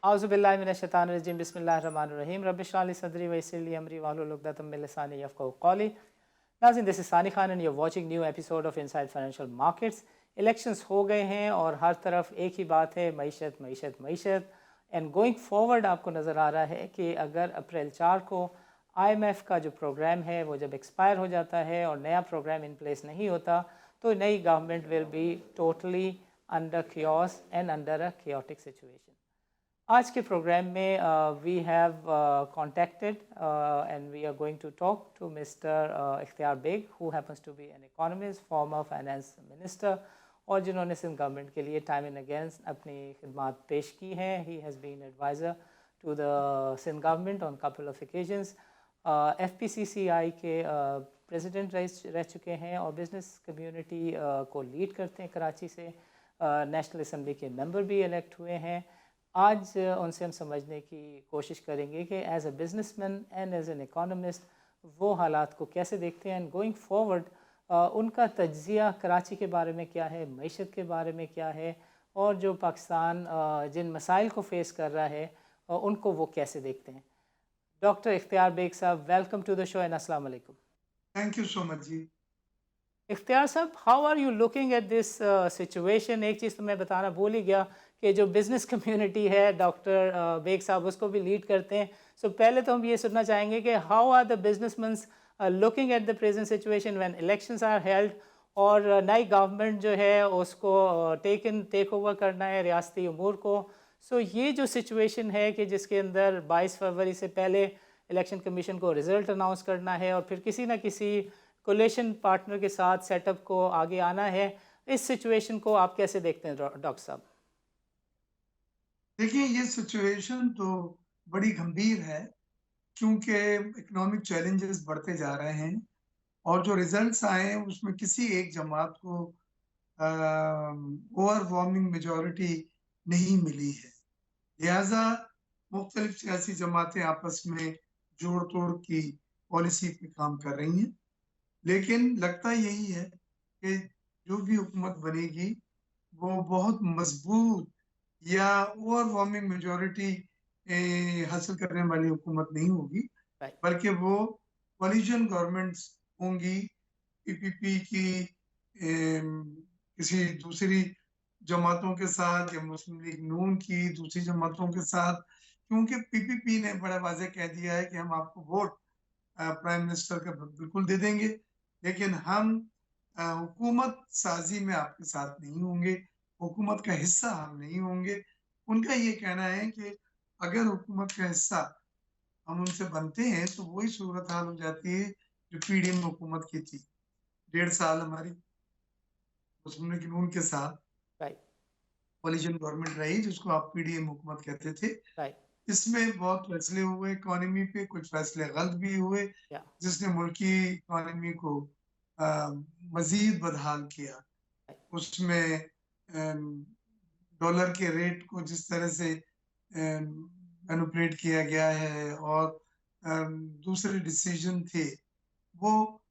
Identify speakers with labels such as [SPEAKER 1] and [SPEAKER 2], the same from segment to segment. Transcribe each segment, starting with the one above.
[SPEAKER 1] Auzubillahiminash-shaytanir-rajim. Bismillahir-rahmanir-rahim. Rabbi shrah li sadri wa yassir li amri wahlul uqdatam min lisani yafqahu qawli. नाज़रीन, this is Sani Khan and you are watching new episode of inside financial markets. Elections हो गए हैं और हर तरफ एक ही बात है, मईशत मईशत मईशत। And going forward आपको नज़र आ रहा है कि अगर अप्रैल 4 को आईएमएफ का जो प्रोग्राम है वो जब एक्सपायर हो जाता है और नया प्रोग्राम इन प्लेस नहीं होता तो नई government will be totally under chaos and under a chaotic situation. आज के प्रोग्राम में we have contacted and we are going to talk to mister Ikhtiar Baig, who happens to be an economist, former finance minister, और जिन्होंने Sindh government के लिए time and again अपनी खिदमात पेश की हैं। He has been adviser to the Sindh government on couple of occasions. FPCCI के president रह चुके हैं और बिज़नेस कम्युनिटी को लीड करते हैं कराची से। नेशनल असम्बली के मेंबर भी इलेक्ट हुए हैं। आज उनसे हम समझने की कोशिश करेंगे कि as a businessman and as an economist वो हालात को कैसे देखते हैं एंड गोइंग फॉरवर्ड उनका तज्ज़िया कराची के बारे में क्या है, मईशत के बारे में क्या है, और जो पाकिस्तान जिन मसाइल को फेस कर रहा है उनको वो कैसे देखते हैं। Doctor Ikhtiar Baig sahab, welcome to the show and अस्सलाम वालेकुम।
[SPEAKER 2] थैंक यू सो मच जी।
[SPEAKER 1] Ikhtiar sahab, how are you looking at this situation? एक चीज़ तो मैं बताना भूल ही गया कि जो बिज़नेस कम्युनिटी है डॉक्टर बेग साहब उसको भी लीड करते हैं। सो पहले तो हम ये सुनना चाहेंगे कि how are the businessmans looking at the present situation when elections are held और नई गवर्नमेंट जो है उसको टेक ओवर करना है रियासती उमूर को। सो ये जो सिचुएशन है कि जिसके अंदर 22 फरवरी से पहले इलेक्शन कमीशन को रिज़ल्ट अनाउंस करना है और फिर किसी ना किसी कोलेशन पार्टनर के साथ सेटअप को आगे आना है, इस सिचुएशन को आप कैसे देखते हैं डॉक्टर साहब?
[SPEAKER 2] देखिए, ये सिचुएशन तो बड़ी गंभीर है क्योंकि इकोनॉमिक चैलेंजेस बढ़ते जा रहे हैं और जो रिजल्ट्स आए हैं उसमें किसी एक जमात को ओवरवेलमिंग मेजॉरिटी नहीं मिली है। लिहाजा मुख्तलिफ सियासी जमातें आपस में जोड़ तोड़ की पॉलिसी पे काम कर रही हैं, लेकिन लगता यही है कि जो भी हुकूमत बनेगी वो बहुत मजबूत या ओवरवेलमिंग मेजॉरिटी हासिल करने वाली हुकूमत नहीं होगी,
[SPEAKER 1] राइट।
[SPEAKER 2] बल्कि वो कोलिशन गवर्नमेंट्स होंगी पीपीपी की किसी दूसरी जमातों के साथ या मुस्लिम लीग नून की दूसरी जमातों के साथ, क्योंकि पीपीपी ने बड़ा वाज़ेह कह दिया है कि हम आपको वोट प्राइम मिनिस्टर का बिल्कुल दे देंगे, लेकिन हम हुकूमत साजी में आपके साथ नहीं होंगे, हुकूमत का हिस्सा हम नहीं होंगे। उनका ये कहना है कि अगर हुकूमत का हिस्सा हम उनसे बनते हैं तो वही सूरत हाल हो जाती है जो पीडीएम हुकूमत की थी। 1.5 साल हमारी मुस्लिम लीग नून के साथ
[SPEAKER 1] राइट।
[SPEAKER 2] कोलिशन गवर्नमेंट रही जिसको आप पीडीएम हुकूमत कहते थे।
[SPEAKER 1] राइट।
[SPEAKER 2] इसमें बहुत फैसले हुए इकोनॉमी पे, कुछ फैसले गलत भी हुए
[SPEAKER 1] या।
[SPEAKER 2] जिसने मुल्क की इकोनॉमी को मजीद बदहाल किया। उसमें डॉलर के रेट को जिस तरह से मैनिपुलेट किया गया है और दूसरे डिसीजन थे वो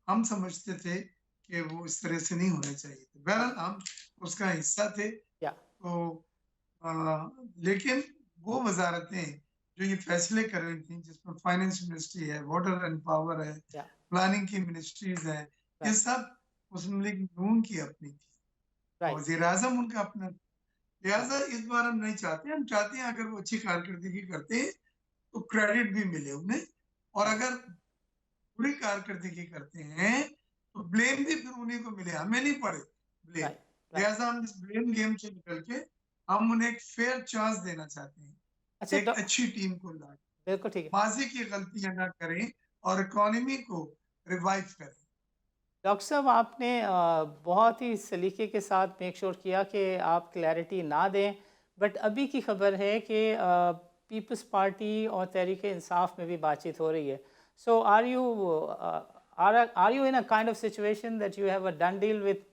[SPEAKER 2] हम समझते थे कि वो इस तरह से नहीं होने चाहिए थे। बहरहाल हम उसका हिस्सा थे।
[SPEAKER 1] या।
[SPEAKER 2] तो लेकिन वो वजारतें जो ये फैसले कर रही थी जिसमें फाइनेंस मिनिस्ट्री है, वाटर एंड पावर है,
[SPEAKER 1] या।
[SPEAKER 2] प्लानिंग की मिनिस्ट्रीज है, ये
[SPEAKER 1] राइट।
[SPEAKER 2] सब मुस्लिम लीग नून की अपनी थी और
[SPEAKER 1] राइट।
[SPEAKER 2] वजीर आजम उनका अपना। लिहाजा इस बार हम नहीं चाहते, हम चाहते हैं अगर वो अच्छी कारकर्दगी करते हैं तो क्रेडिट भी मिले उन्हें, और
[SPEAKER 1] राइट।
[SPEAKER 2] अगर बुरी कारकर्दगी करते हैं तो ब्लेम भी फिर उन्हीं को मिले, हमें नहीं पड़े ब्लेम।
[SPEAKER 1] राइट। राइट।
[SPEAKER 2] लिहाजा हम इस ब्लेम गेम से निकल के हम उन्हें एक फेयर चांस देना चाहते हैं,
[SPEAKER 1] अच्छा,
[SPEAKER 2] एक अच्छी टीम को ला
[SPEAKER 1] बिल्कुल ठीक है।
[SPEAKER 2] माजी की गलतियां ना करें और इकोनॉमी को रिवाइव करें।
[SPEAKER 1] डॉक्टर साहब, आपने बहुत ही सलीके के साथ मेक श्योर किया कि आप क्लैरिटी ना दें, बट अभी की खबर है कि पीपल्स पार्टी और तहरीक इंसाफ में भी बातचीत हो रही है। So are you in a kind of situation that you have a done deal with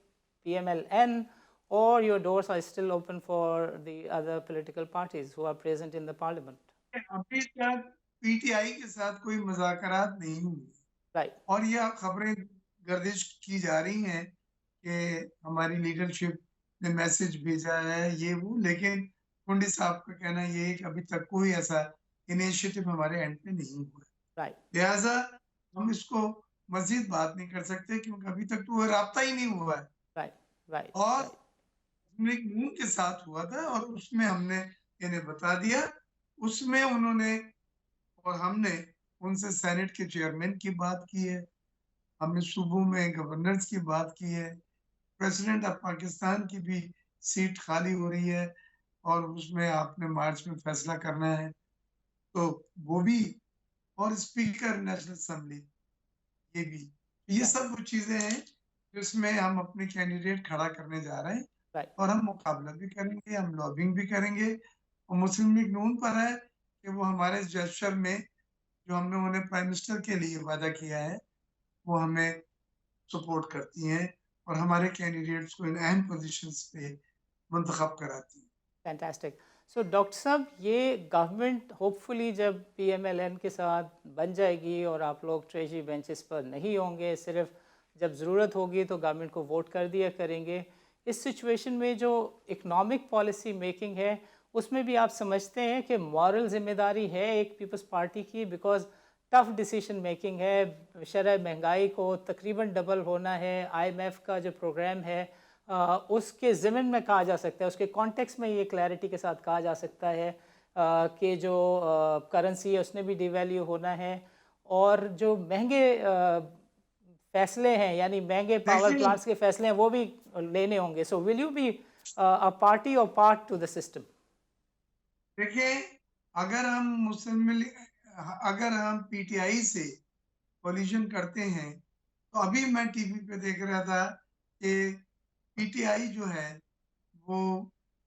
[SPEAKER 1] PMLN, or your doors are still open for the other political parties who are present in the parliament?
[SPEAKER 2] अभी तक PTI के साथ कोई मुज़ाकरात नहीं हुए
[SPEAKER 1] Right.
[SPEAKER 2] और यह खबरें गर्दिश की जा रही हैं कि हमारी लीडरशिप ने मैसेज भेजा है ये वो, लेकिन कुंडी साहब का कहना ये है कि अभी तक कोई ऐसा इनिशिएटिव हमारे एंड पे नहीं हुआ है।
[SPEAKER 1] राइट,
[SPEAKER 2] लिहाजा हम इसको मजीद बात नहीं कर सकते क्योंकि अभी तक तो वो राब्ता ही नहीं हुआ है।
[SPEAKER 1] राइट, राइट,
[SPEAKER 2] और
[SPEAKER 1] राइट,
[SPEAKER 2] हमने एक नून के साथ हुआ था और उसमें हमने इन्हें बता दिया, उसमें उन्होंने और हमने उनसे सेनेट के चेयरमैन की बात की है, हमने सूबों में गवर्नर्स की बात की है, प्रेसिडेंट ऑफ पाकिस्तान की भी सीट खाली हो रही है और उसमें आपने मार्च में फैसला करना है, तो वो भी, और स्पीकर नेशनल असेंबली ये भी, ये
[SPEAKER 1] राइट,
[SPEAKER 2] सब वो चीजें हैं जिसमें हम अपने कैंडिडेट खड़ा करने जा रहे हैं
[SPEAKER 1] राइट,
[SPEAKER 2] और हम मुकाबला भी करेंगे, हम लॉबिंग भी करेंगे। और मुस्लिम लीग नून पर है कि वो हमारे जेस्चर में जो हमने उन्हें प्राइम मिनिस्टर के लिए वादा किया है वो हमें सपोर्ट करती हैं और हमारे कैंडिडेट्स को इन अहम पोजीशंस पे मुंतखब कराती हैं।
[SPEAKER 1] फैंटास्टिक। सो डॉक्टर साहब, ये गवर्नमेंट होपफुली जब पीएमएलएन के साथ बन जाएगी और आप लोग ट्रेजरी बेंचेस पर नहीं होंगे, सिर्फ जब ज़रूरत होगी तो गवर्नमेंट को वोट कर दिया करेंगे, इस सिचुएशन में जो इकोनॉमिक पॉलिसी मेकिंग है उसमें भी आप समझते हैं कि मॉरल जिम्मेदारी है एक पीपल्स पार्टी की, बिकॉज टफ डिसीजन मेकिंग है, शरह महंगाई को तकरीबन डबल होना है, आईएमएफ का जो प्रोग्राम है उसके ज़िमन में कहा जा सकता है, उसके कॉन्टेक्स्ट में ये क्लैरिटी के साथ कहा जा सकता है कि जो करेंसी है उसने भी डिवैल्यू होना है और जो महंगे फैसले हैं, यानी महंगे पावर
[SPEAKER 2] देखिए
[SPEAKER 1] प्लांट्स के फैसले हैं, वो भी लेने होंगे। So will you be a party और पार्ट टू द सिस्टम?
[SPEAKER 2] देखिए अगर हम अगर हम पीटीआई से कोलिजन करते हैं तो अभी मैं टीवी पे देख रहा था कि पीटीआई जो है वो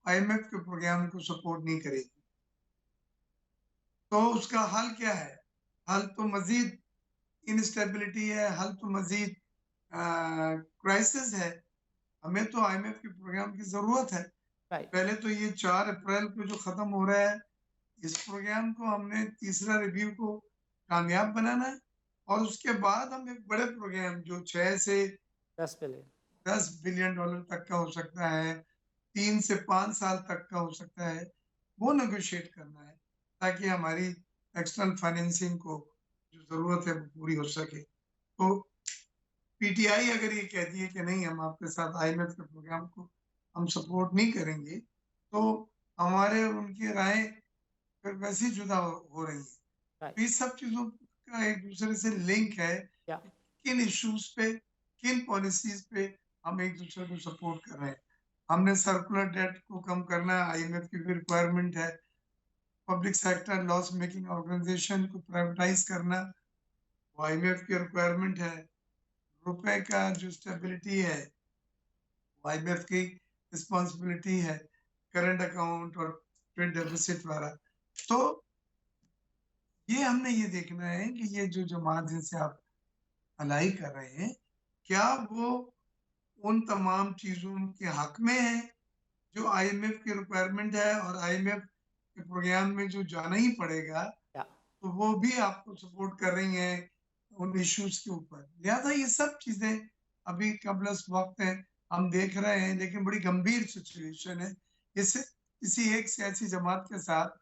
[SPEAKER 2] आईएमएफ के प्रोग्राम को सपोर्ट नहीं करेगी, तो उसका हल क्या है? हल तो मजीद इनस्टेबिलिटी है, हल तो मजीद क्राइसिस है। हमें तो आईएमएफ के प्रोग्राम की जरूरत है।
[SPEAKER 1] राइट,
[SPEAKER 2] पहले तो ये 4 अप्रैल को जो खत्म हो रहा है, इस प्रोग्राम को हमने तीसरा रिव्यू को कामयाब बनाना है और उसके बाद हम एक बड़े प्रोग्राम जो 6 से
[SPEAKER 1] 10 बिलियन।
[SPEAKER 2] 10 बिलियन डॉलर तक का हो सकता है, 3 से 5 साल तक का हो सकता है, वो नेगोशिएट करना है ताकि हमारी एक्सटर्नल फाइनेंसिंग को जो जरूरत है वो पूरी हो सके। तो पीटीआई अगर ये कहती है कि नहीं हम आपके साथ आईएमएफ के प्रोग्राम को हम सपोर्ट नहीं करेंगे, तो हमारे और उनकी राय फिर वैसे ही जुदा हो रही है।
[SPEAKER 1] राइट,
[SPEAKER 2] तो इस सब चीजों का एक दूसरे से लिंक है
[SPEAKER 1] या
[SPEAKER 2] कि किन इश्यूज पे, किन पॉलिसीज पे हम एक दूसरे को सपोर्ट कर रहे हैं। हमने सर्कुलर डेट को कम करना है, आईएमएफ की भी रिक्वायरमेंट है। Public sector loss making organisation को प्राइवेटाइज करना, वो आईएमएफ की रिक्वायरमेंट है। रुपए का जो स्टेबिलिटी है, आईएमएफ की रिस्पॉन्सिबिलिटी है, करंट अकाउंट और ट्रेड डेफिसिट वाला। तो ये हमने ये देखना है कि ये जो जमात जिनसे आप अलाई कर रहे हैं, क्या वो उन तमाम चीजों के हक में है जो आईएमएफ की रिक्वायरमेंट है, और आईएमएफ के प्रोग्राम में जो जाना ही पड़ेगा,
[SPEAKER 1] या
[SPEAKER 2] तो वो भी आपको सपोर्ट कर रही हैं उन इश्यूज के ऊपर। लिहाजा ये सब चीजें अभी कबलस वक्त है, हम देख रहे हैं, लेकिन बड़ी गंभीर सिचुएशन है। इसे किसी एक सियासी जमात के साथ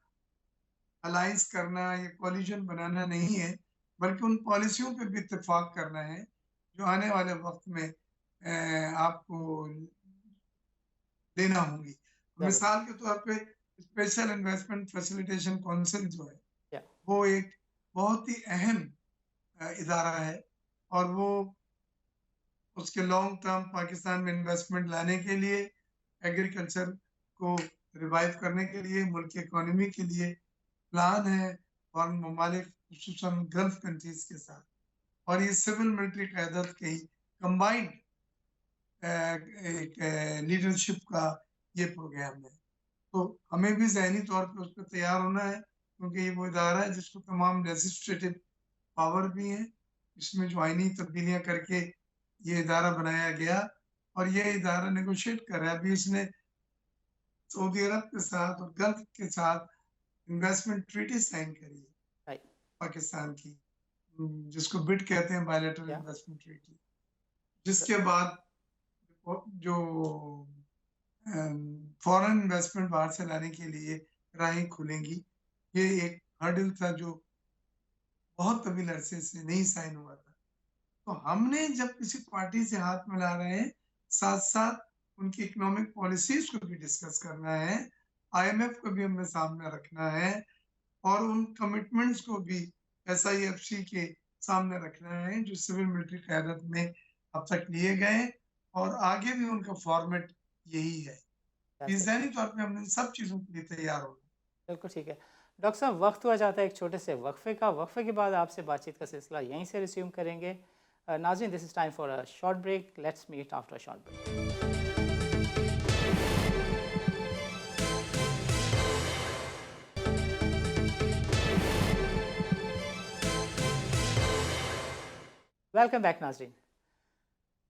[SPEAKER 2] अलायंस करना या कोलिजन बनाना नहीं है, बल्कि उन पॉलिसियों पे भी इत्तेफाक करना है जो आने वाले वक्त में आपको लेना होंगी। मिसाल
[SPEAKER 1] ज़बरदस्त।
[SPEAKER 2] के तौर पे स्पेशल इन्वेस्टमेंट फैसिलिटेशन काउंसिल जो है,
[SPEAKER 1] या
[SPEAKER 2] वो एक बहुत ही अहम इदारा है और वो उसके लॉन्ग टर्म पाकिस्तान में इन्वेस्टमेंट लाने के लिए, एग्रीकल्चर को रिवाइव करने के लिए, मुल्क की इकोनॉमी के लिए प्लान है और ममालिक खुसूसन गल्फ कंट्रीज के साथ, और ये सिविल मिलिट्री क़यादत की कंबाइंड एक लीडरशिप का ये प्रोग्राम है। तो हमें भी ज़हनी तौर पे उस पर तैयार होना है क्योंकि ये वो इदारा है जिसको तमाम लेजिस्लेटिव पावर भी है। इसमें जो आईनी तब्दीलियां करके ये इदारा बनाया गया और ये इदारा नेगोशिएट कर रहा है। अभी इसने सऊदी अरब के साथ और गल्फ के साथ इन्वेस्टमेंट ट्रीटी साइन करी है
[SPEAKER 1] राइट,
[SPEAKER 2] पाकिस्तान की, जिसको बिड कहते हैं, बायलैटरल
[SPEAKER 1] या
[SPEAKER 2] इन्वेस्टमेंट ट्रीटी, जिसके बाद जो फॉरेन इन्वेस्टमेंट बाहर से लाने के लिए राहें खुलेंगी। ये एक हर्डल था जो बहुत तवील अरसे से नहीं साइन हुआ था। तो हमने जब किसी पार्टी से हाथ मिला रहे हैं, साथ-साथ उनकी इकोनॉमिक पॉलिसीज़ को भी डिस्कस करना है, आईएमएफ को भी हमें सामने रखना है और उन कमिटमेंट्स को भी एसआईएफसी के सामने रखना है जो सिविल मिलिट्री क़यादत में अब तक लिए गए और आगे भी उनका फॉर्मेट यही है। ज़हनी तौर पे हमने इन सब चीज़ों के लिए तैयार होना है।
[SPEAKER 1] बिल्कुल ठीक है। डॉक्टर साहब, वक्त हुआ जाता है एक छोटे से वक्फे का। वक्फे के बाद आपसे बातचीत का सिलसिला यहीं से रिज्यूम करेंगे। नाज़रीन, this is time for a short break. Let's meet after a short break. Welcome back नाज़रीन।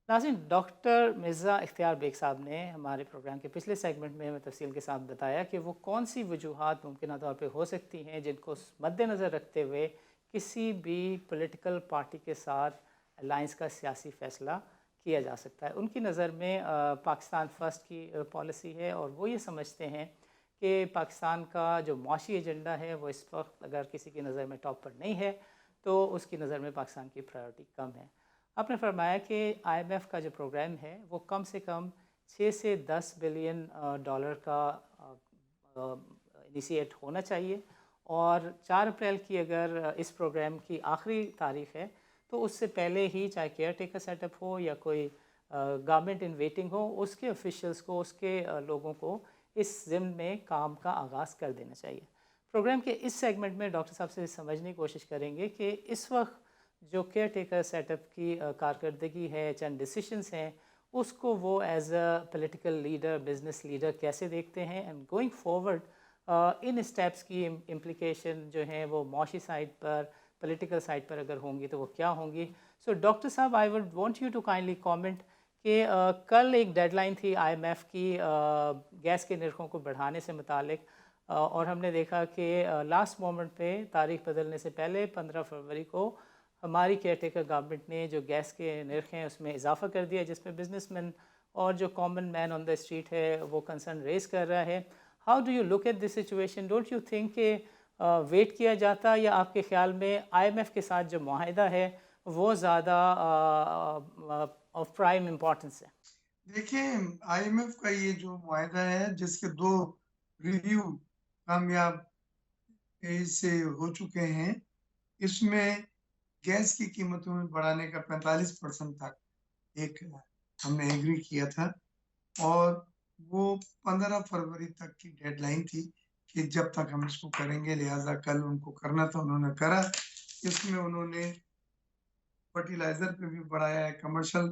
[SPEAKER 1] नाज़रीन, डॉक्टर मिर्ज़ा इख्तियार बेग साहब ने हमारे प्रोग्राम के पिछले सेगमेंट में हमें तफसील के साथ बताया कि वो कौन सी वजूहात मुमकिन तौर पे हो सकती हैं जिनको मद्देनज़र रखते हुए किसी भी पॉलिटिकल पार्टी के साथ अलाइंस का सियासी फ़ैसला किया जा सकता है। उनकी नज़र में पाकिस्तान फ़र्स्ट की पॉलिसी है और वो ये समझते हैं कि पाकिस्तान का जो मुआशी एजेंडा है वो इस वक्त अगर किसी की नज़र में टॉप पर नहीं है तो उसकी नज़र में पाकिस्तान की प्रायोरिटी कम है। आपने फरमाया कि आईएमएफ का जो प्रोग्राम है वो कम से कम 6 से 10 बिलियन डॉलर का इनिशिएट होना चाहिए और 4 अप्रैल की अगर इस प्रोग्राम की आखिरी तारीख है तो उससे पहले ही चाहे केयर टेकर सेटअप हो या कोई गवर्नमेंट इन वेटिंग हो, उसके ऑफिशियल्स को, उसके लोगों को इस ज़िम्न में काम का आगाज़ कर देना चाहिए। प्रोग्राम के इस सेगमेंट में डॉक्टर साहब से समझने की कोशिश करेंगे कि इस वक्त जो केयर टेकर सेटअप की कारकर्दगी है, चंद डिसीशंस हैं, उसको वो as a political leader, business leader कैसे देखते हैं and going forward in steps की इम्प्लिकेशन जो हैं वो मौशी साइड पर, पॉलिटिकल साइड पर अगर होंगी तो वो क्या होंगी। So doctor sahab, I would want you to kindly comment कि कल एक डेडलाइन थी आईएमएफ की गैस के निर्खों को बढ़ाने से मुतालिक, और हमने देखा कि लास्ट मोमेंट पे तारीख बदलने से पहले 15 फरवरी को हमारी केयर टेकर गवर्नमेंट ने जो गैस के नर्ख हैं उसमें इजाफा कर दिया, जिसमें बिजनेसमैन और जो common man on the street है वो कंसर्न रेज कर रहा है। How do you look at this situation? Don't you think कि वेट किया जाता, या आपके ख्याल में आईएमएफ के साथ जो मुआहिदा है वो ज़्यादा ऑफ प्राइम इम्पोर्टेंस है?
[SPEAKER 2] देखिए, आईएमएफ का ये जो मुआहिदा है जिसके 2 रिव्यू कामयाब से हो चुके हैं, इसमें गैस की कीमतों में बढ़ाने का 45% तक एक हमने एग्री किया था और वो 15 फरवरी तक की डेडलाइन थी कि जब तक हम इसको करेंगे, लिहाजा कल उनको करना था, उन्होंने करा। इसमें उन्होंने फर्टिलाइजर पे भी बढ़ाया है, कमर्शियल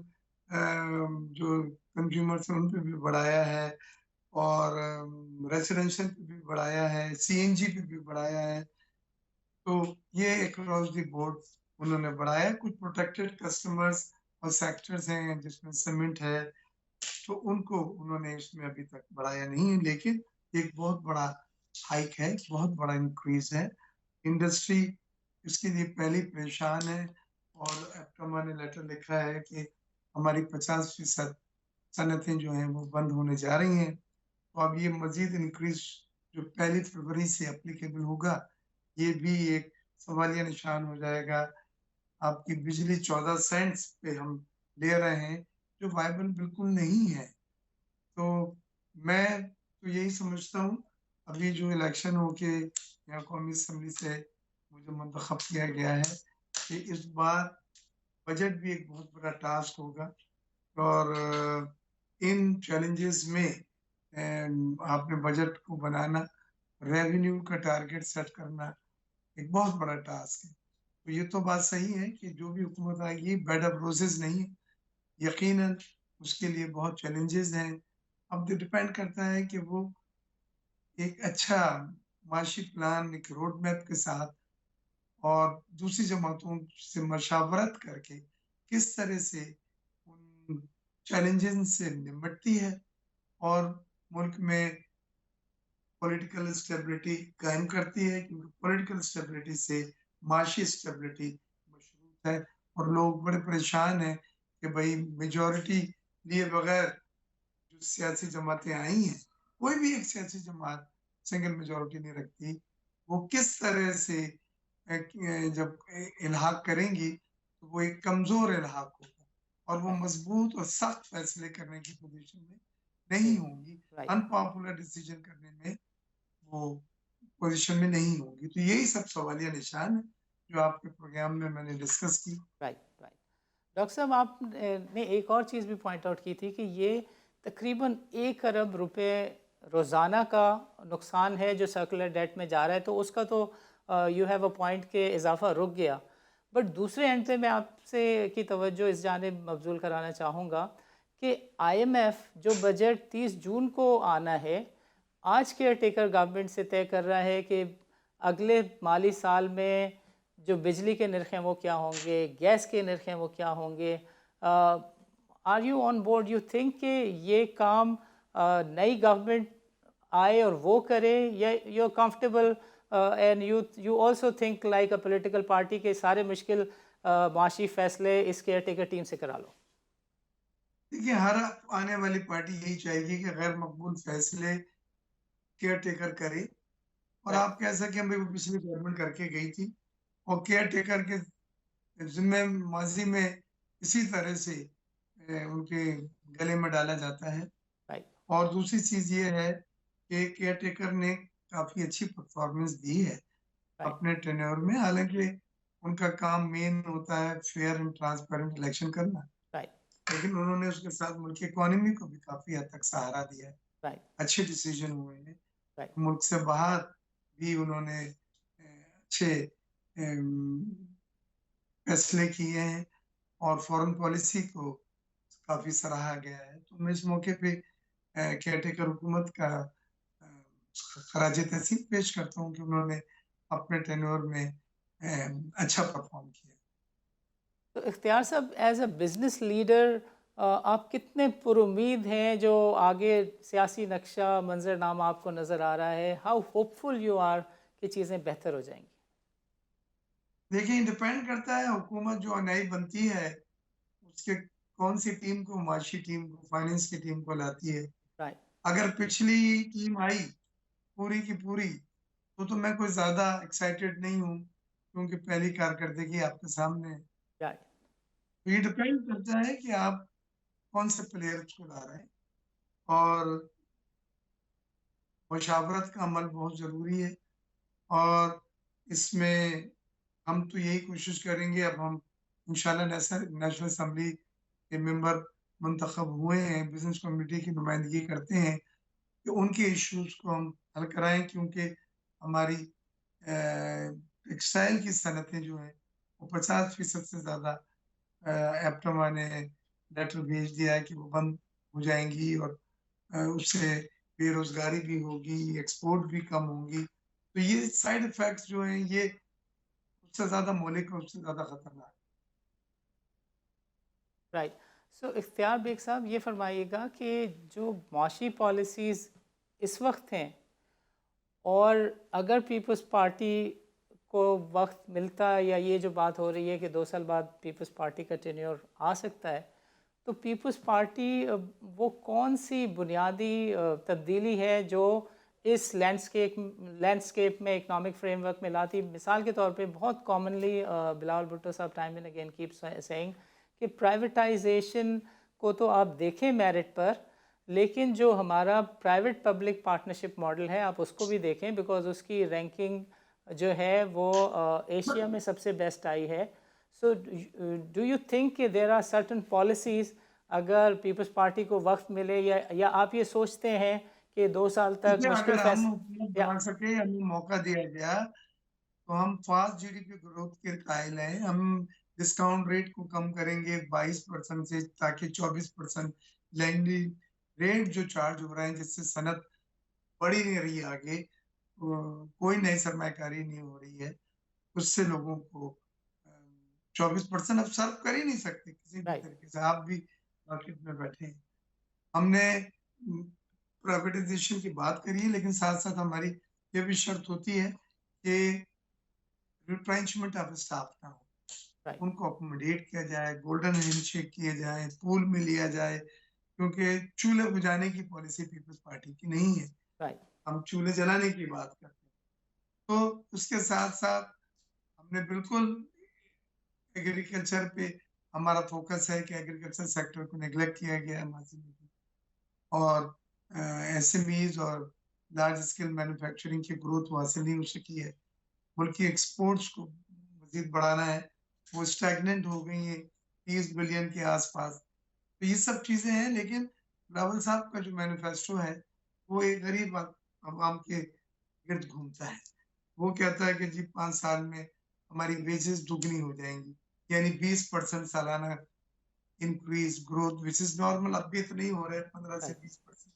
[SPEAKER 2] जो कंज्यूमर्स हैं उन पे भी बढ़ाया है और रेसिडेंशियल पे भी बढ़ाया है, सीएनजी पे भी बढ़ाया है। तो ये अक्रॉस द बोर्ड उन्होंने बढ़ाया। कुछ प्रोटेक्टेड कस्टमर्स और सेक्टर्स हैं जिसमें सीमेंट है, तो उनको उन्होंने इसमें अभी तक बढ़ाया नहीं है, लेकिन एक बहुत बड़ा हाइक है, बहुत बड़ा इंक्रीज है। इंडस्ट्री इसके लिए पहले ही परेशान है और एप्टमा ने लेटर लिखा है कि हमारी 50% सनतें जो हैं वो बंद होने जा रही हैं। तो अब ये मजीद इंक्रीज जो 1 फरवरी से एप्लीकेबल होगा, ये भी एक सवालिया निशान हो जाएगा। आपकी बिजली 14 सेंट्स पे हम ले रहे हैं, जो वायबल बिल्कुल नहीं है। तो मैं तो यही समझता हूँ, अभी जो इलेक्शन होके यहाँ कौमी असम्बली से मुझे मुंतखब किया गया है कि इस बार बजट भी एक बहुत बड़ा टास्क होगा और इन चैलेंजेस में आपने बजट को बनाना, रेवेन्यू का टारगेट सेट करना एक बहुत बड़ा टास्क है। तो ये तो बात सही है कि जो भी हुकूमत आएगी बेड ऑफ रोजेस नहीं है, यकीनन उसके लिए बहुत चैलेंजेस हैं। अब तो डिपेंड करता है कि वो एक अच्छा माशी प्लान, एक रोड मैप के साथ और दूसरी जमातों से मशावरत करके किस तरह से उन चैलेंजेस से निपटती है और मुल्क में पॉलिटिकल स्टेबिलिटी कायम करती है, क्योंकि पॉलिटिकल स्टेबिलिटी से माशी स्टेबिलिटी मशरूत है और लोग बड़े परेशान हैं कि भाई मेजॉरिटी लिए बगैर जो सियासी जमातें आई हैं कोई भी एक सियासी जमात सिंगल मेजॉरिटी नहीं रखती, वो किस तरह से जब इल्हाक करेंगी तो वो एक कमजोर इल्हाक होगा और वो
[SPEAKER 1] राइट
[SPEAKER 2] मजबूत और सख्त फैसले करने की पोजीशन में
[SPEAKER 1] जी
[SPEAKER 2] नहीं होंगी,
[SPEAKER 1] राइट
[SPEAKER 2] अनपॉपुलर डिसीजन करने में वो पोजीशन में नहीं होंगी। तो यही सब सवालिया निशान है जो आपके प्रोग्राम में मैंने डिस्कस की।
[SPEAKER 1] राइट राइट डॉक्टर साहब आप ने एक और चीज़ भी पॉइंट आउट की थी कि ये तकरीबन 1 अरब रुपए रोज़ाना का नुकसान है जो सर्कुलर डेट में जा रहा है, तो उसका तो यू हैव अ पॉइंट के इजाफा रुक गया। बट दूसरे एंड पे मैं आपसे की तवज्जो इस जानिब मबजूल कराना चाहूँगा कि आईएमएफ जो बजट 30 जून को आना है, आज केयर टेकर गवर्नमेंट से तय कर रहा है कि अगले माली साल में जो बिजली के नरख हैं वो क्या होंगे, गैस के नरख हैं वो क्या होंगे। Are you on board, you think कि ये काम नई गवर्नमेंट आए और वो करे, या you are comfortable and you also think like a political party के सारे मुश्किल माशी फैसले इस केयर टेकर टीम से करा लो?
[SPEAKER 2] देखिए, हर आने वाली पार्टी यही चाहेगी कि गैर मकबूल फैसले केयर टेकर करे और
[SPEAKER 1] राइट
[SPEAKER 2] आप कह सकें भाई वो पिछली गवर्नमेंट करके गई थी और केयर टेकर के जिम्मे माजी में इसी तरह से उनके गले में डाला जाता है।
[SPEAKER 1] राइट
[SPEAKER 2] और दूसरी चीज ये है कि केयर टेकर ने काफी अच्छी परफॉर्मेंस दी है
[SPEAKER 1] राइट
[SPEAKER 2] अपने टेन्योर में, हालांकि उनका काम मेन होता है फेयर एंड ट्रांसपेरेंट इलेक्शन करना,
[SPEAKER 1] राइट
[SPEAKER 2] लेकिन उन्होंने उसके साथ मुल्क की इकोनॉमी को भी काफी हद तक सहारा दिया है।
[SPEAKER 1] राइट
[SPEAKER 2] अच्छे डिसीजन हुए हैं,
[SPEAKER 1] राइट
[SPEAKER 2] मुल्क से बाहर भी उन्होंने अच्छे फैसले किए हैं और फॉरेन पॉलिसी को काफी सराहा गया है। तो मैं इस मौके पे केयरटेकर हुकूमत का खराज तहसीन पेश करता हूँ कि उन्होंने अपने टेन्योर में अच्छा परफॉर्म किया।
[SPEAKER 1] तो इख्तियार साहब, एज अ बिज़नेस लीडर आप कितने पुरुमीद हैं जो आगे सियासी नक्शा मंजरनामा आपको नज़र आ रहा है? हाउ होपफुल यू आर कि चीज़ें बेहतर हो जाएंगी?
[SPEAKER 2] देखिए, डिपेंड करता है हुकूमत जो नई बनती है उसके कौन सी टीम को, माशी टीम को, फाइनेंस की टीम को लाती है।
[SPEAKER 1] राइट
[SPEAKER 2] अगर पिछली टीम आई पूरी की पूरी तो मैं कोई ज्यादा एक्साइटेड नहीं हूँ क्योंकि पहली कारकर्दगी आपके सामने है।
[SPEAKER 1] राइट
[SPEAKER 2] तो ये डिपेंड करता है कि आप कौन से प्लेयर्स को ला रहे हैं और मुशावरत का अमल बहुत जरूरी है। और इसमें हम तो यही कोशिश करेंगे, अब हम इंशाल्लाह नेशनल असेंबली के मेंबर मुंतखब हुए हैं, बिजनेस कम्युनिटी की नुमाइंदगी करते हैं कि उनके इश्यूज को हम हल कराएं, क्योंकि हमारी टेक्सटाइल की सनतें जो हैं वो 50% से ज्यादा एप्टमा ने लेटर भेज दिया है कि वो बंद हो जाएंगी और उससे बेरोजगारी भी होगी, एक्सपोर्ट भी कम होंगी। तो ये साइड इफेक्ट्स जो हैं ये उससे ज्यादा मौलिक और उससे ज्यादा खतरनाक।
[SPEAKER 1] राइट सो इख्तियार बेग साहब, ये फरमाइएगा कि जो माशी पॉलिसीज़ इस वक्त हैं, और अगर पीपल्स पार्टी को वक्त मिलता है, या ये जो बात हो रही है कि 2 साल बाद पीपल्स पार्टी का टेन्योर आ सकता है, तो पीपल्स पार्टी वो कौन सी बुनियादी तब्दीली है जो इस लैंडस्केप में इकोनॉमिक फ्रेमवर्क में लाती? मिसाल के तौर पे बहुत कॉमनली बिलावल भुट्टो साहब time and again keep saying कि प्राइवेटाइजेशन को तो आप देखें मेरिट पर, लेकिन जो हमारा प्राइवेट पब्लिक पार्टनरशिप मॉडल है आप उसको भी देखें, बिकॉज उसकी रैंकिंग जो है वो एशिया में सबसे बेस्ट आई है। सो डू यू थिंक कि देर आर सर्टन पॉलिसीज़, अगर पीपल्स पार्टी को वक्त मिले, या आप ये सोचते हैं कि 2 साल तक
[SPEAKER 2] देखिए,
[SPEAKER 1] मुश्किल
[SPEAKER 2] अगर हम
[SPEAKER 1] फैसले?
[SPEAKER 2] हुकूमत
[SPEAKER 1] या
[SPEAKER 2] बना सके, हमें मौका दिया गया तो हम फास्ट जीडीपी ग्रोथ के कायल हैं। हम डिस्काउंट रेट को कम करेंगे 22% से, ताकि 24% लैंडिंग रेट जो चार्ज हो रहा है जिससे सनत बढ़ ही नहीं रही है आगे, कोई नई सरमाकारी नहीं हो रही है, उससे लोगों को 24% अब सर्व कर ही नहीं सकते किसी भी
[SPEAKER 1] राइट
[SPEAKER 2] तरीके से। आप भी मार्केट में बैठे हैं, हमने प्राइवेटाइजेशन की बात करी है, लेकिन साथ साथ हमारी ये भी शर्त होती है कि रिट्रेंचमेंट ऑफ स्टाफ ना हो,
[SPEAKER 1] राइट
[SPEAKER 2] उनको अकोमोडेट किया जाए, गोल्डन हैंडशेक किए जाए, पूल में लिया जाए, क्योंकि चूल्हे बुझाने की पॉलिसी पीपल्स पार्टी की नहीं है,
[SPEAKER 1] राइट,
[SPEAKER 2] हम चूल्हे जलाने की बात करते हैं। तो उसके साथ-साथ हमने बिल्कुल एग्रीकल्चर पे हमारा फोकस है कि एग्रीकल्चर सेक्टर को नेग्लेक्ट किया गया है माज़ी में भी, और एसएमईज़ और लार्ज स्केल मैन्युफैक्चरिंग की ग्रोथ वो हासिल नहीं हो सकी है। मुल्क की एक्सपोर्ट्स को मज़ीद बढ़ाना है, वो स्टैग्नेंट हो गई हैं 30 बिलियन के आस-पास। तो ये सब चीज़ें हैं, लेकिन बिलावल साहब का जो मैनिफेस्टो है, वो एक गरीब अवाम के गिर्द घूमता है। वो कहता है कि जी 5 साल में हमारी वेजेस दुगनी हो जाएँगी, यानी 20% सालाना increase growth which is normal, अब भी तो नहीं हो रहा है 15 से
[SPEAKER 1] राइट,
[SPEAKER 2] 20%।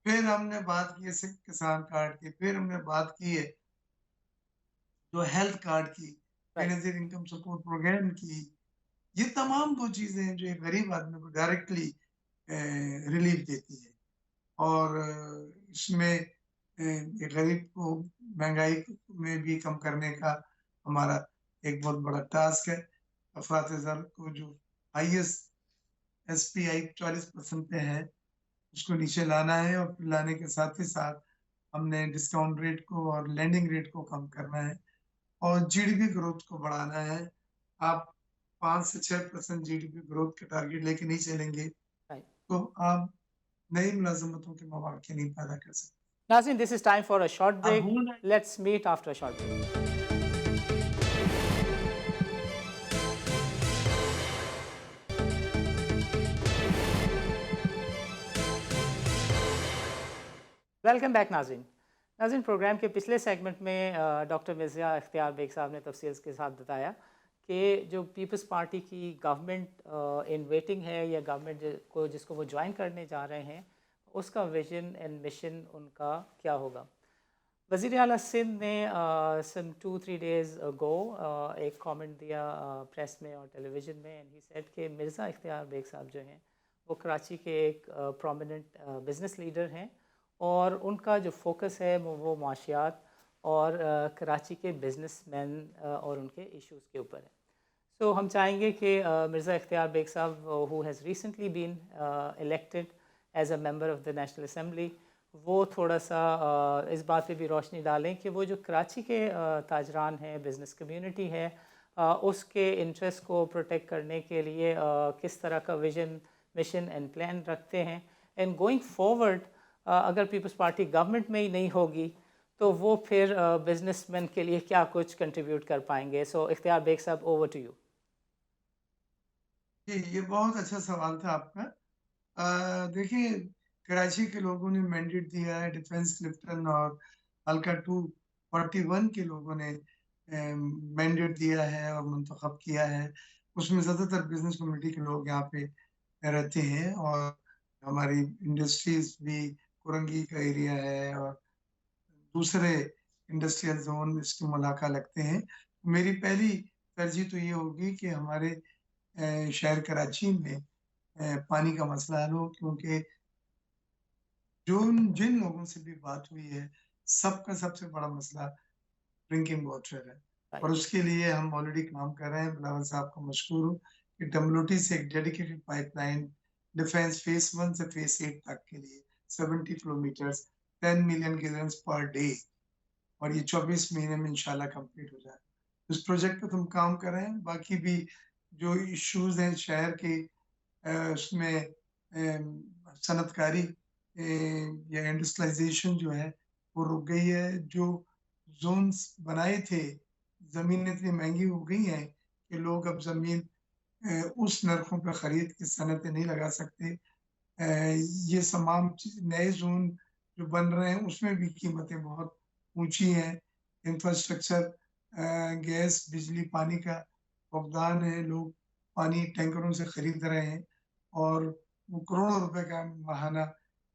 [SPEAKER 2] फिर हमने बात की है सिर्फ़ किसान कार्ड की, फिर हमने बात की है जो हेल्थ कार्ड की,
[SPEAKER 1] right,
[SPEAKER 2] Benazir income support programme की। ये तमाम वो चीज़ें हैं जो एक गरीब आदमी को डायरेक्टली रिलीफ़ देती है। और इसमें एक गरीब को महँगाई में भी कम करने का हमारा एक बहुत बड़ा टास्क है। अफ़रात-ए-ज़र को जो हाईएस्ट एसपीआई 40% पे है, उसको नीचे लाना है, और फिर लाने के साथ ही साथ हमने डिस्काउंट रेट को और लेंडिंग रेट को कम करना है, और जीडीपी ग्रोथ को बढ़ाना है। आप 5 से 6% जीडीपी ग्रोथ का टारगेट लेके नहीं चलेंगे,
[SPEAKER 1] राइट।
[SPEAKER 2] तो आप नई मुलाज़मतों के मौक़े नहीं पैदा कर सकते।
[SPEAKER 1] Nazin, this is time for a short
[SPEAKER 2] आप
[SPEAKER 1] break.
[SPEAKER 2] भूल रहे हैं।
[SPEAKER 1] Let's meet after a short break. Welcome back नाज़रीन। नाज़रीन, प्रोग्राम के पिछले सेगमेंट में डॉक्टर मिर्ज़ा इख्तियार बेग साहब ने तफसील के साथ बताया कि जो पीपल्स पार्टी की गवर्नमेंट इन वेटिंग है, या गवर्नमेंट को जिसको वो ज्वाइन करने जा रहे हैं, उसका विजन एंड मिशन उनका क्या होगा। वज़ीर आला सिंध ने सम 2-3 डेज़ अगो एक कमेंट दिया प्रेस में और टेलीविज़न में, एंड ही सेड कि मिर्ज़ा इख्तियार बेग साहब जो हैं वो कराची के एक प्रोमिनेंट बिज़नेस लीडर हैं, और उनका जो फोकस है वो माशियात और कराची के बिजनेसमैन और उनके इश्यूज़ के ऊपर है। सो हम चाहेंगे कि Mirza Ikhtiar Baig sahab, who has recently been elected as a member of the national assembly, वो थोड़ा सा इस बात पे भी रोशनी डालें कि वो जो कराची के ताजरान हैं, बिज़नेस कम्युनिटी है, उसके इंटरेस्ट को प्रोटेक्ट करने के लिए किस तरह का विजन, मिशन एंड प्लान रखते हैं, एंड गोइंग फॉरवर्ड अगर पीपल्स पार्टी गवर्नमेंट में ही नहीं होगी तो वो फिर बिजनेसमैन के लिए क्या कुछ कंट्रीब्यूट कर पाएंगे। सो इख्तियार बेग साहब, ओवर टू यू।
[SPEAKER 2] जी, ये बहुत अच्छा सवाल था आपका। देखिए, कराची के लोगों ने मैंडेट दिया है, डिफेंस क्लिफ्टन और हल्का 241 के लोगों ने मैंडेट दिया है और मुंतखब किया है। उसमें ज़्यादातर बिज़नेस कम्युनिटी के लोग यहाँ पे रहते हैं, और हमारी इंडस्ट्रीज़ भी कुरंगी का एरिया है, और दूसरे इंडस्ट्रियल ज़ोन इसके मुलाका लगते हैं। मेरी पहली तरजीह तो ये होगी कि हमारे शहर कराची में पानी का मसला हल हो, क्योंकि जो जिन लोगों से भी बात हुई है, सबका सबसे बड़ा मसला ड्रिंकिंग वाटर है, और
[SPEAKER 1] राइट,
[SPEAKER 2] उसके लिए हम ऑलरेडी काम कर रहे हैं। बिलावल साहब का मशकूर हूँ कि डब्ल्यूटी से एक डेडिकेटेड पाइपलाइन डिफेंस फेज़ 1 से फेज़ 8 तक के लिए 70 kilometres 10 million gallons per day, और ये 24 महीने में इंशाल्लाह कंप्लीट हो जाए। इस प्रोजेक्ट पे तो हम काम कर रहे हैं। बाकी भी जो इश्यूज़ हैं शहर के, उसमें सनअतकारी या इंडस्ट्रियलाइज़ेशन जो है, वो रुक गई है। जो ज़ोन्स बनाए थे, ज़मीनें इतनी महँगी हो गई हैं कि लोग अब ज़मीन उस नरखों पे खरीद के सनतें नहीं लगा सकते। ये तमाम नए ज़ोन जो बन रहे हैं, उसमें भी कीमतें बहुत ऊँची हैं। इंफ्रास्ट्रक्चर, गैस, बिजली, पानी का फुकदान है। लोग पानी टैंकरों से खरीद रहे हैं, और वो करोड़ों रुपए का माहाना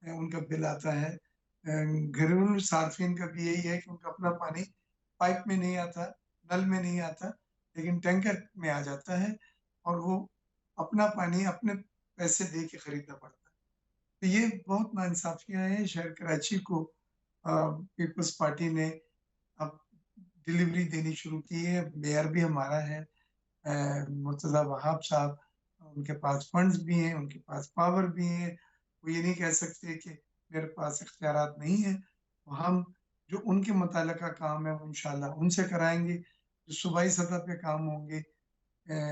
[SPEAKER 2] उनका बिल आता है। घरेलू सार्फिन का भी यही है कि उनका अपना पानी पाइप में नहीं आता, नल में नहीं आता, लेकिन टैंकर में आ जाता है, और वो अपना पानी अपने पैसे दे के खरीदना पड़ता है। तो ये बहुत नाइंसाफ़ियाँ हैं शहर कराची को। पीपल्स पार्टी ने अब डिलीवरी देनी शुरू की है। मेयर भी हमारा है मुर्तज़ा वहाब साहब, उनके पास फंड्स भी हैं, उनके पास पावर भी है, वो ये नहीं कह सकते कि मेरे पास इख्तियारात नहीं है। तो हम जो उनके मुताल्लिका काम है वो इंशाल्लाह उनसे कराएँगे, जो सूबाई सतह पे काम होंगे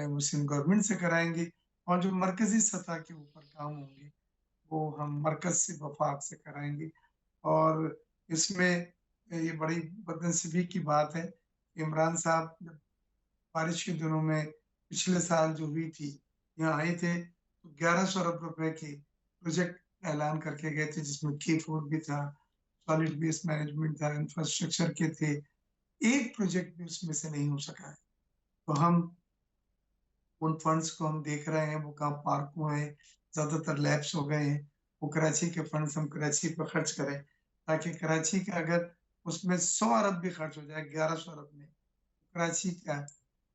[SPEAKER 2] वो सिंध गवर्नमेंट से कराएँगे, और जो मरकज़ी सतह के ऊपर काम होंगे वो हम मरकज़ से वफ़ाक से कराएँगे। और इसमें ये बड़ी बदनसीबी की बात है, इमरान साहब जब बारिश के दिनों में पिछले साल जो हुई थी, यहाँ आए थे, तो 1100 अरब रुपए के प्रोजेक्ट ऐलान करके गए थे, जिसमें K4 भी था, सॉलिड वेस्ट मैनेजमेंट था, इंफ्रास्ट्रक्चर के थे। एक प्रोजेक्ट भी उसमें से नहीं हो सका है। तो हम उन फंड्स को हम देख रहे हैं, वो कहाँ पार्क हुए हैं, ज़्यादातर लैप्स हो गए हैं। वो कराची के फंड्स हम कराची पे खर्च करें, ताकि कराची का अगर उसमें 100 अरब भी खर्च हो जाए 1100 अरब में, कराची का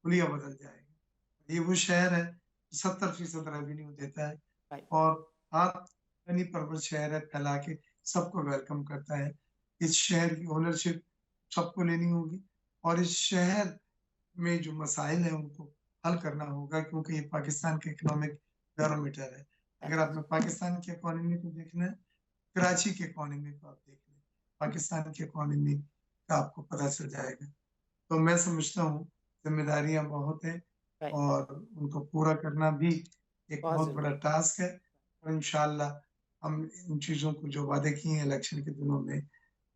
[SPEAKER 2] हुलिया बदल जाएगा। ये वो शहर है, 70% रेवेन्यू देता है
[SPEAKER 1] राइट।
[SPEAKER 2] और हाथ गनी परवर शहर है, फैला के सबको वेलकम करता है। इस शहर की ओनरशिप सबको लेनी होगी, और इस शहर में जो मसाइल हैं उनको हल करना होगा, क्योंकि ये पाकिस्तान का इकोनॉमिक बैरोमीटर है। अगर आपने पाकिस्तान की इकोनॉमी को देखना है, कराची की इकोनॉमी को आप देख लें, पाकिस्तान की इकोनॉमी का आपको पता चल जाएगा। तो मैं समझता हूँ ज़िम्मेदारियाँ बहुत हैं,
[SPEAKER 1] राइट।
[SPEAKER 2] और उनको पूरा करना भी एक
[SPEAKER 1] बहुत
[SPEAKER 2] बहुत
[SPEAKER 1] ज़रूरी
[SPEAKER 2] बड़ा टास्क है, और इंशाअल्लाह हम इन चीज़ों को जो वादे किए हैं इलेक्शन के दिनों में,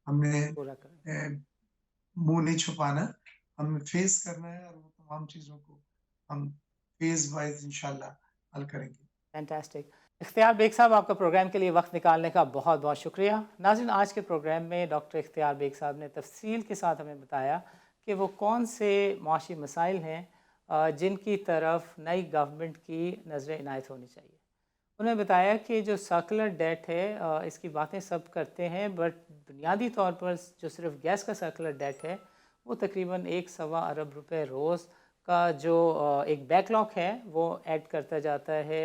[SPEAKER 2] हमने
[SPEAKER 1] पूरा करें।
[SPEAKER 2] मुँह नहीं छुपाना, हमें फेस करना है, और वो तमाम चीज़ों को हम फेज़ वाइज़ इंशाअल्लाह हल करेंगे।
[SPEAKER 1] फैंटास्टिक। इख्तियार बेग साहब, आपका प्रोग्राम के लिए वक्त निकालने का बहुत बहुत शुक्रिया। नाज़रीन, आज के प्रोग्राम में डॉक्टर इख्तियार बेग साहब ने तफसील के साथ हमें बताया कि वो कौन से माशी मसाइल हैं जिनकी तरफ नई गवर्नमेंट की नज़र इनायत होनी चाहिए। उन्होंने बताया कि जो सर्कुलर डेट है, इसकी बातें सब करते हैं, बट बुनियादी तौर पर जो सिर्फ गैस का सर्कुलर डेट है वो तकरीबन 1.25 अरब रुपए रोज़ का जो एक बैकलॉग है वो ऐड करता जाता है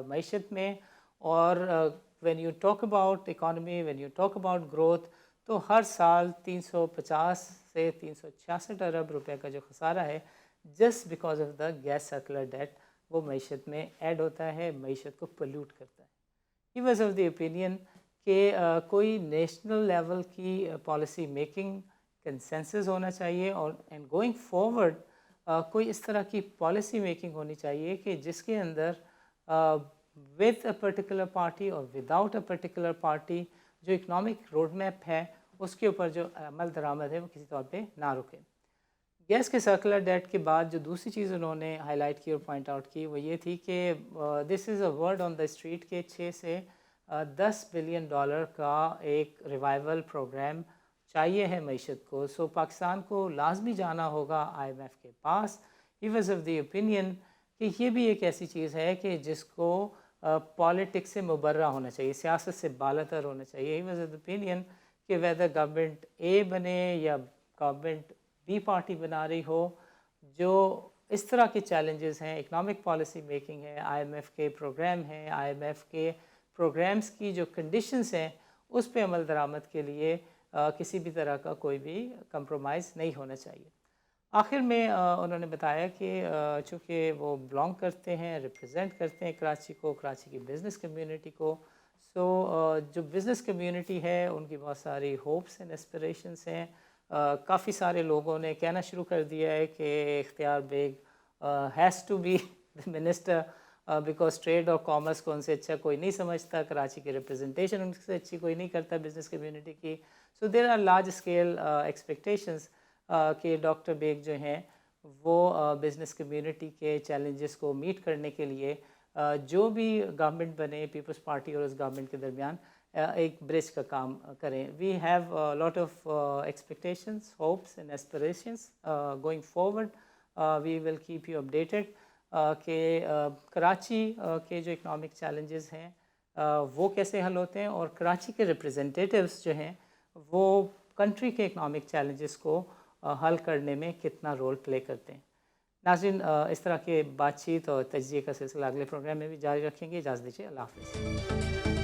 [SPEAKER 1] मईशत में। और when you talk about economy, when you talk about growth, तो हर साल 350 से 366 अरब रुपए का जो खसारा है just because of the gas circular debt, वो मईशत में ऐड होता है, मईशत को पोल्यूट करता है। ही वॉज ऑफ द ओपिनियन कि कोई नेशनल लेवल की पॉलिसी मेकिंग कंसेंसस होना चाहिए, और एंड गोइंग फॉरवर्ड कोई इस तरह की पॉलिसी मेकिंग होनी चाहिए कि जिसके अंदर विद अ पर्टिकुलर पार्टी और विदाउट अ पर्टिकुलर पार्टी जो इकनॉमिक रोड मैप है उसके ऊपर जो अमल दरामद है वो किसी तौर पे ना रुके। गैस के सर्कुलर डेट के बाद जो दूसरी चीज़ उन्होंने हाईलाइट की और पॉइंट आउट की वो ये थी कि this is a word on the street के 6 से 10 बिलियन डॉलर का एक रिवाइवल प्रोग्राम चाहिए है मईशत को। सो पाकिस्तान को लाजमी जाना होगा IMF के पास। He was of the opinion कि ये भी एक ऐसी चीज़ है कि जिसको पॉलिटिक्स से मुबर्रा होना चाहिए, सियासत से बालातर होना चाहिए। ही वॉज ऑफ द ओपिनियन कि वेदर गवर्नमेंट ए बने या गवर्नमेंट बी पार्टी बना रही हो, जो इस तरह के चैलेंजेस हैं, इकनॉमिक पॉलिसी मेकिंग है, IMF के प्रोग्राम हैं, IMF के प्रोग्राम्स की जो कंडीशंस हैं उस पे अमल दरामद के लिए किसी भी तरह का कोई भी कंप्रोमाइज़ नहीं होना चाहिए। आखिर में उन्होंने बताया कि चूँकि वो बिलोंग करते हैं, रिप्रेजेंट करते हैं कराची को, कराची की बिज़नेस कम्युनिटी को, सो जो बिज़नेस कम्युनिटी है उनकी बहुत सारी होप्स एंड एस्पिरेशंस हैं। काफ़ी सारे लोगों ने कहना शुरू कर दिया है कि Ikhtiar Baig has to be the minister, because trade और कॉमर्स को उनसे अच्छा कोई नहीं समझता, कराची की रिप्रेजेंटेशन उनसे अच्छी कोई नहीं करता बिज़नेस कम्युनिटी की। So there are large scale expectations कि डॉक्टर बेग जो हैं वो बिज़नेस कम्युनिटी के चैलेंजेस को मीट करने के लिए जो भी गवर्नमेंट बने, पीपल्स पार्टी और उस गवर्नमेंट के दरमियान एक ब्रिज का काम करें। We have lot of expectations, hopes and aspirations going forward. We will keep you updated कि कराची के जो इकनॉमिक चैलेंजेस हैं वो कैसे हल होते हैं, और कराची के रिप्रेजेंटेटिव्स जो हैं वो कंट्री के इकनॉमिक चैलेंजेस को हल करने में कितना रोल प्ले करते हैं। नाज़रीन, इस तरह के बातचीत और तज्ज़िये का सिलसिला अगले प्रोग्राम में भी जारी रखेंगे। इजाज़त दीजिए, अल्लाह हाफ़िज़।